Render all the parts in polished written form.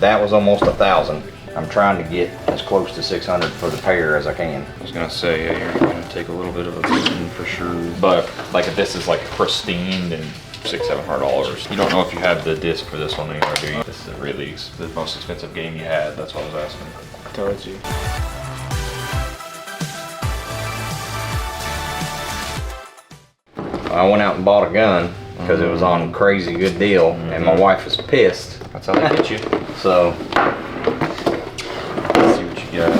That was almost $1,000. I'm trying to get as close to 600 for the pair as I can. I was gonna say, yeah, you're gonna take a little bit of a beating for sure. But like if this is like pristine, then $600-700. You don't know if you have the disc for this one anymore, do you? This is really the most expensive game you had. That's what I was asking. I told you. I went out and bought a gun because it was on crazy good deal, and my wife was pissed. That's how they get you. So Let's see what you got.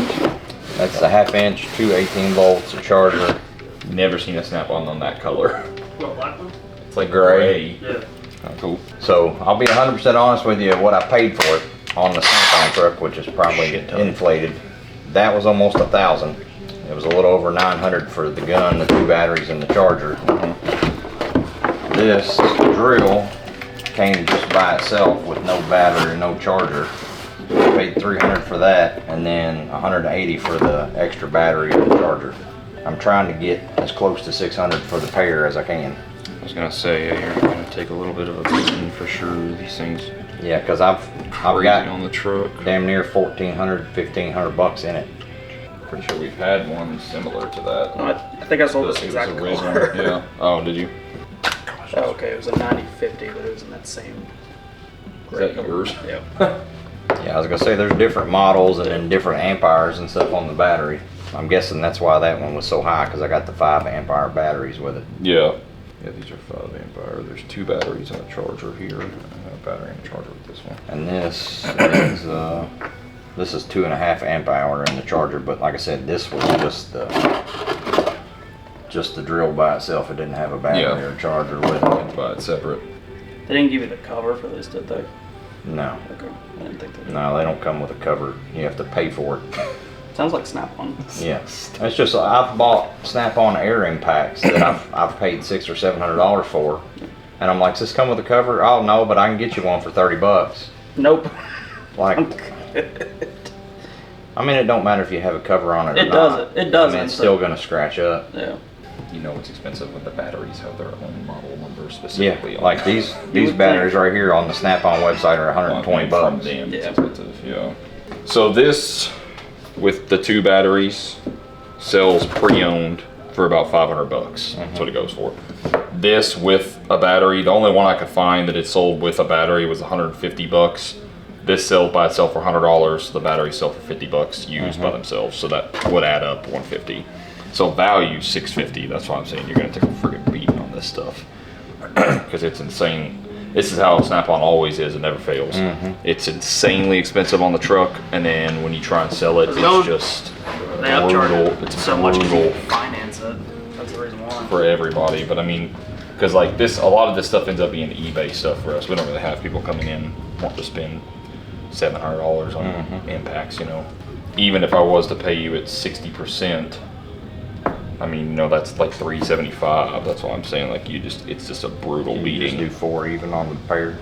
that's a 1/2 inch, two 18 volts, a charger. Never seen a snap-on on that color. What, black one? It's like gray. Yeah. Oh, cool. So I'll be 100% honest with you, what I paid for it on the snap-on truck, which is probably Shit ton. inflated. That was almost $1,000. It was a little over 900 for the gun, the 2 batteries, and the charger. This drill came just by itself with no battery, no charger. I paid $300 for that, and then $180 for the extra battery and the charger. I'm trying to get as close to 600 for the pair as I can. I was gonna say, yeah, you're gonna take a little bit of a beating for sure. These things Yeah, because I've crazy got on the truck. damn near 1,400, 1,500 bucks in it. Pretty sure we've had one similar to that. No, I think I sold this It was exact a red color. one. Yeah. Oh, did you? Oh, okay, it was a 9050, but it was in that same. Is that yours? Yeah. Yeah, I was gonna say there's different models and then different amperes and stuff on the battery. I'm guessing that's why that one was so high, because I got the 5 ampere batteries with it. Yeah. Yeah, these are 5 ampere. There's 2 batteries and a charger here. A battery and a charger with this one. And this is 2.5 amp hour in the charger, but like I said, this was just the drill by itself. It didn't have a battery Yeah. or a charger with You it. can buy it separate. They didn't give you the cover for this, did they? No, Okay, I didn't think they did. no, they don't come with a cover. You have to pay for it. Sounds like Snap-on. Yeah, it's just I've bought Snap-on air impacts that I've paid $600 or $700 for, and I'm like, does this come with a cover? Oh no, but I can get you one for 30 bucks. Nope. Like, I mean, it don't matter if you have a cover on it. It or doesn't. not. It doesn't. I mean, it's still gonna scratch up. Yeah. You know it's expensive when the batteries have their own model number Yeah, specifically. on like them. these batteries right here on the Snap-on website are 120 Well, I mean, bucks. From them, Yeah. it's expensive, yeah. So this, with the 2 batteries, sells pre-owned for about 500 bucks. That's what it goes for. This with a battery, the only one I could find that it sold with a battery was 150 bucks. This sells by itself for $100. The batteries sell for 50 bucks used by themselves, so that would add up 150. So value 650. That's why I'm saying you're gonna take a friggin' beating on this stuff because it's insane. This is how Snap-on always is. It never fails. It's insanely expensive on the truck, and then when you try and sell it, it's just They upcharge brutal. it It's so much 'cause you brutal finance it. That's the reason why. for everybody. But I mean, because like this, a lot of this stuff ends up being eBay stuff for us. We don't really have people coming in wanting to spend $700 on impacts. You know, even if I was to pay you at 60%. I mean, you know, that's like $375. That's what I'm saying. Like it's just a brutal You beating. just do 4 even on the pair.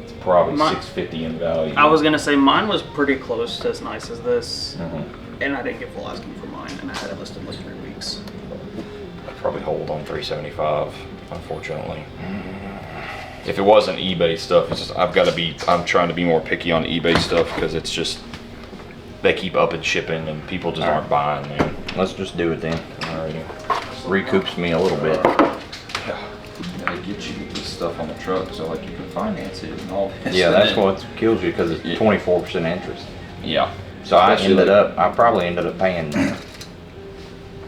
It's probably My- $650 in value. I was gonna say mine was pretty close to as nice as this, Mhm. and I didn't get full asking for mine, and I had it listed in like 3 weeks. I'd probably hold on $375, unfortunately. If it wasn't eBay stuff, it's just I'm trying to be more picky on eBay stuff because it's just they keep up and shipping and people just aren't buying, man. Let's just do it then. Alrighty. Recoups me a little bit. Yeah. Gotta get you this stuff on the truck so like you can finance it and all this. Yeah, and that's then- what kills you because it's 24% interest. Yeah. So I Especially probably ended up paying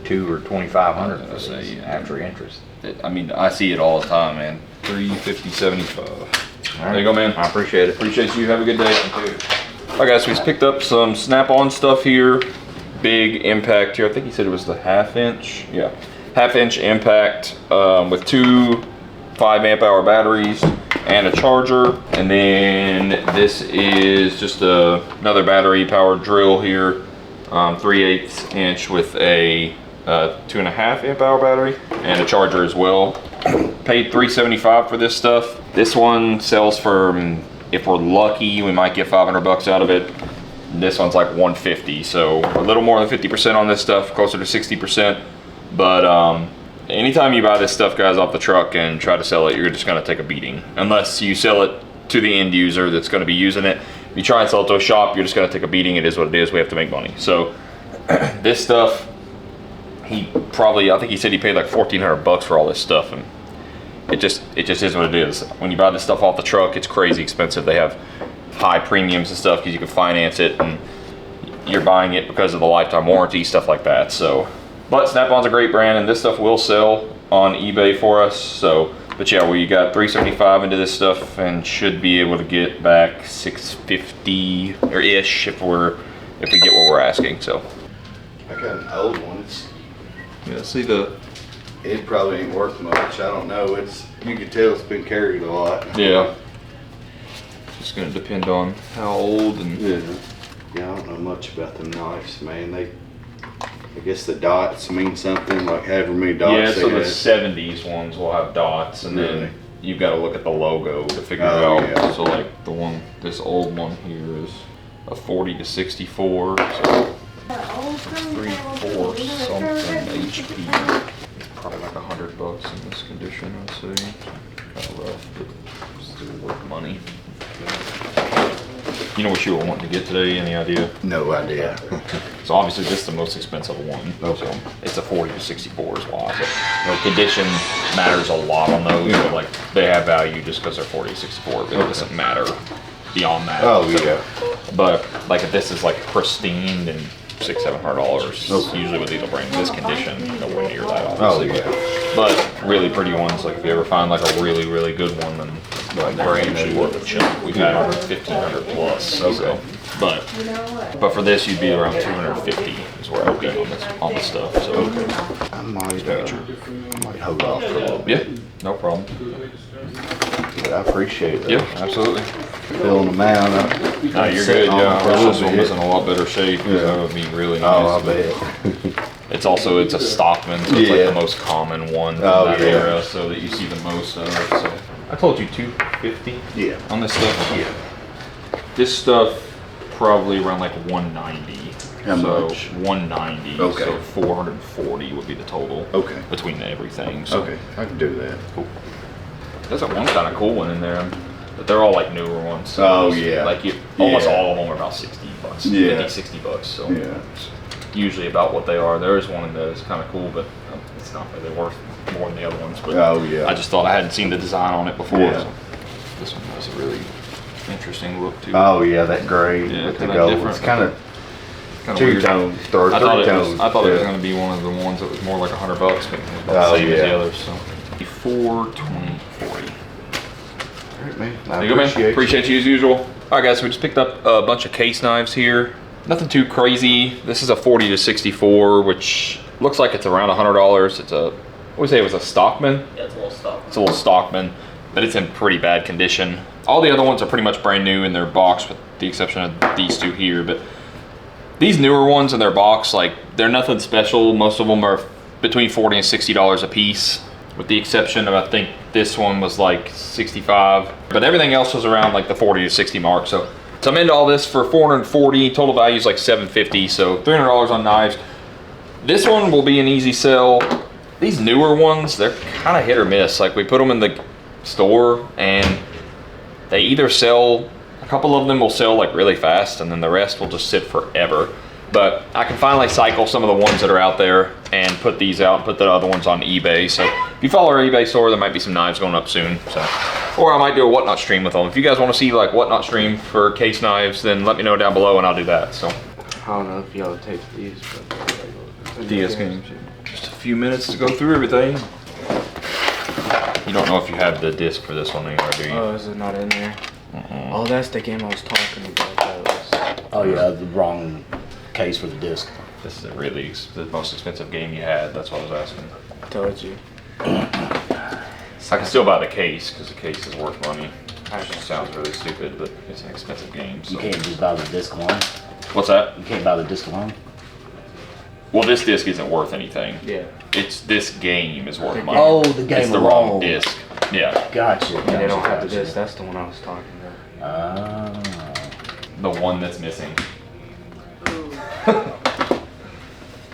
$200 or $2,500 for Say, this yeah. after interest. I mean, I see it all the time, man. $350.75. There you go, man. I appreciate it. Appreciate you. Have a good day. Alright guys, we picked up some Snap-on stuff here. Big impact here. I think he said it was the 1/2 inch. Yeah, 1/2 inch impact with 2 5 amp hour batteries and a charger. And then this is just another battery powered drill here. 3/8 inch with a 2.5 amp hour battery and a charger as well. Paid $375 for this stuff. This one sells for, if we're lucky, we might get 500 bucks out of it. This one's like 150, so a little more than 50% on this stuff, closer to 60%. But anytime you buy this stuff, guys, off the truck and try to sell it, you're just gonna take a beating. Unless you sell it to the end user that's gonna be using it. If you try and sell it to a shop, you're just gonna take a beating. It is what it is. We have to make money. So this stuff, I think he said he paid like $1,400 for all this stuff, and it just is what it is. When you buy this stuff off the truck, it's crazy expensive. They have high premiums and stuff because you can finance it, and you're buying it because of the lifetime warranty, stuff like that. So, but Snap-on's a great brand, and this stuff will sell on eBay for us. So, but yeah, we got $375 into this stuff and should be able to get back $650 or ish if we get what we're asking. So, I got an old one. yeah, see the. It probably ain't worth much. I don't know. You can tell it's been carried a lot. Yeah. It's gonna depend on how old and. Yeah. Yeah, I don't know much about the knives, man. I guess the dots mean something, like however many dots Yeah, they so the had. 70s ones will have dots, and Really? then you've got to look at the logo to figure Oh, it out. yeah. So like this old one here is a 40 to 64, so 3/4 something HP. Probably like $100 in this condition, I'd say. Kind of rough, but still worth money. You know what you were wanting to get today? Any idea? No idea. So obviously this is the most expensive one. Okay. So it's a 40 to 64 is why. But condition matters a lot on those. But like they have value just because they're 40 to 64. But it doesn't matter beyond that. Oh, So, yeah. but like if this is like pristine, then $600-700. Okay. Usually with these will bring in this condition, nowhere near that Oh, obviously. yeah. But really pretty ones, like if you ever find like a really, really good one, then like they're usually worth a chunk. We've had over 1,500 plus. So, but for this you'd be around 250 is where I'd be on the stuff. So I might hold off for a little bit. yeah, no problem. But I appreciate it. Yeah, absolutely. Filling them out. No, you're good. Yeah, I wish this one was in a lot better shape. Yeah. That would be really Oh, nice. I bet. It's a Stockman, so it's like Yeah. the most common one from Oh, that yeah. era, so that you see the most of. So I told you 250 Yeah. on this stuff. Yeah. This stuff probably around like 190. How so much? 190. Okay. So 440 would be the total. Okay. Between everything. So. Okay, I can do that. Cool. There's one kind of cool one in there, but they're all like newer ones. So Oh, it's yeah. Like almost Yeah. all of them are about $60, Yeah. 50, $60. So Yeah. it's usually about what they are. There is one that is kind of cool, but it's not really worth more than the other ones. But Oh, yeah. I just thought I hadn't seen the design on it before. Yeah. So this one has a really interesting look too. Oh, yeah, that gray Yeah, with the kinda gold. different. It's kind of Kinda weird. two-tone, or I thought three-tone. it was yeah. going to be one of the ones that was more like $100, but it was about Oh, the same as yeah. the others. So 420, 40. All right, man. I There you go, man. appreciate Appreciate you as usual. All right, guys, so we just picked up a bunch of case knives here. Nothing too crazy. This is a 40 to 64, which looks like it's around $100. It's what would we say it was a Stockman? Yeah, it's a little stuff. It's a little Stockman, but it's in pretty bad condition. All the other ones are pretty much brand new in their box, with the exception of these two here. But these newer ones in their box, like they're nothing special. Most of them are between $40 and $60 a piece, with the exception of I think this one was like 65. But everything else was around like the 40 to 60 mark. So I'm into all this for 440. Total value is like 750. So $300 on knives. This one will be an easy sell. These newer ones, they're kind of hit or miss. Like we put them in the store and they either sell, a couple of them will sell like really fast, and then the rest will just sit forever. But I can finally cycle some of the ones that are out there and put these out and put the other ones on eBay. So if you follow our eBay store, there might be some knives going up soon. So, or I might do a whatnot stream with them. If you guys want to see like whatnot stream for case knives, then let me know down below and I'll do that. So I don't know if y'all take these, but DS games. Just a few minutes to go through everything. You don't know if you have the disc for this one anymore, do you? oh, is it not in there? Oh, that's the game I was talking about. That was, Oh yeah, the wrong case for the disc. This is really the most expensive game you had. That's what I was asking. I told you. I can still buy the case because the case is worth money. It sounds really stupid, but it's an expensive game. So. You can't just buy the disc alone. What's that? You can't buy the disc alone. Well, this disc isn't worth anything. Yeah. It's this game is worth money. Oh, the game It's the alone. wrong disc. Yeah. Gotcha. And they don't have the disc. That's the one I was talking about. Ah. The one that's missing.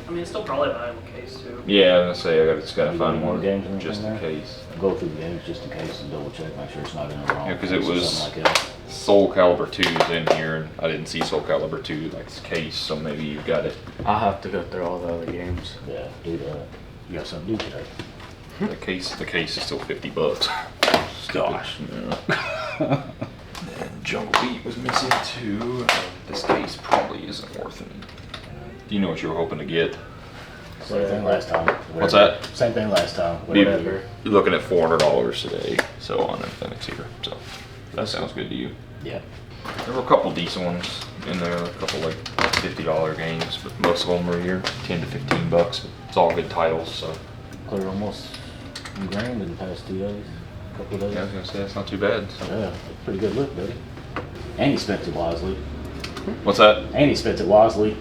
I mean, it's still probably a valuable case too. Yeah, I was gonna say I just gotta You find got more one games or anything just in there? case. Go through the games just in case and double check, make sure it's not in the wrong. Yeah, 'cause it place or was- something like that. Soul Calibur 2 is in here, and I didn't see Soul Calibur 2 like this case, so maybe you got it. I'll have to go through all the other games. Yeah, do that. You got something to do today. The case is still $50. Gosh. Yeah. And Jungle Beat was missing too. This case probably isn't worth it. Do you know what you were hoping to get? Same thing last time. What's that? Same thing last time. Be- Whatever. You're looking at $400 today, so on Infinix here. So that sounds good to you. Yeah. There were a couple decent ones in there, a couple like $50 games, but most of them were here 10 to 15 bucks. But it's all good titles, so Clear almost $1,000 in the past 2 days. Couple of days. yeah, I was gonna say that's not too bad. So. Yeah, pretty good look, buddy. And he spent it wisely. What's that? And he spent it wisely.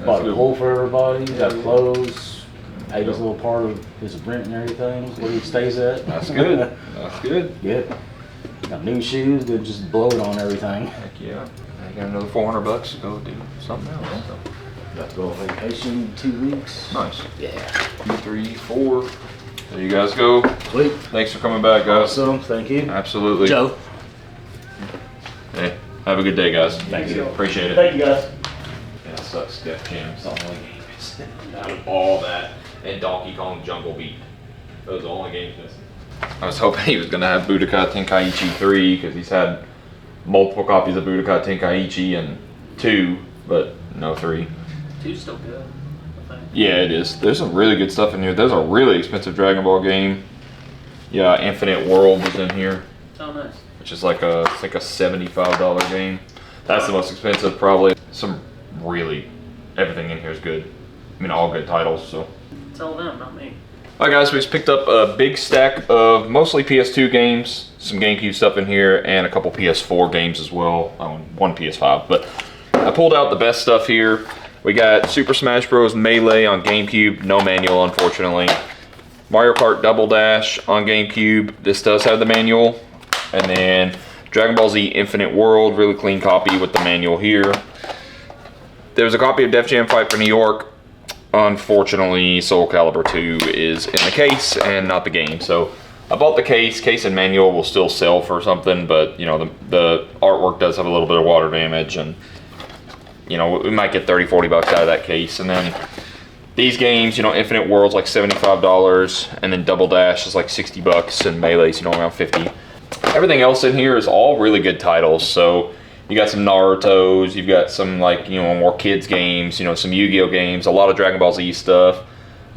Bought a good. pool for everybody, got clothes, paid his little part of his rent and everything, where he stays at. That's good. That's good. Yep. Got new shoes, then just blow it on everything. Heck yeah. I got another $400 to go do something else. So. Got to go on vacation in 2 weeks. Nice. Yeah. 2, 3, 4. There you guys go. Sweet. Thanks for coming back, guys. Awesome, thank you. Absolutely. Joe. Hey, have a good day, guys. Thank you. Appreciate it. Thank you, guys. Yeah, it sucks. Def Jam's the only game missing. Out of all that, and Donkey Kong Jungle Beat. Those are the only games missing. I was hoping he was going to have Budokai Tenkaichi 3 because he's had multiple copies of Budokai Tenkaichi and 2, but no 3. Two's still good, I think. Yeah, it is. There's some really good stuff in here. There's a really expensive Dragon Ball game. Yeah, Infinite World was in here, Oh, nice. which is like I think a $75 game. That's the most expensive probably. Some really, everything in here is good. I mean, all good titles, so. Tell them, not me. Alright guys, we just picked up a big stack of mostly PS2 games, some GameCube stuff in here, and a couple PS4 games as well. One PS5, but I pulled out the best stuff here. We got Super Smash Bros. Melee on GameCube, no manual unfortunately. Mario Kart Double Dash on GameCube, this does have the manual. And then Dragon Ball Z Infinite World, really clean copy with the manual here. There's a copy of Def Jam Fight for New York. Unfortunately, Soul Calibur 2 is in the case and not the game. So I bought the case and manual will still sell for something, but you know, the artwork does have a little bit of water damage, and you know, we might get 30, 40 bucks out of that case. And then these games, you know, Infinite World's like $75, and then Double Dash is like 60 bucks, and Melee's, you know, around 50. Everything else in here is all really good titles. So you got some Naruto's, you've got some like, you know, more kids games, you know, some Yu-Gi-Oh games, a lot of Dragon Ball Z stuff.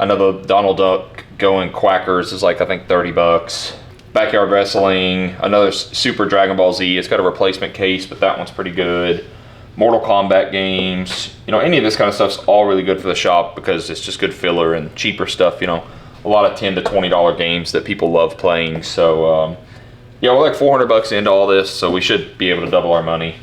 I know the Donald Duck Going Quackers is like, I think 30 bucks. Backyard Wrestling, another Super Dragon Ball Z. It's got a replacement case, but that one's pretty good. Mortal Kombat games, you know, any of this kind of stuff's all really good for the shop because it's just good filler and cheaper stuff, you know. A lot of $10 to $20 games that people love playing. So, yeah, we're like 400 bucks into all this, so we should be able to double our money.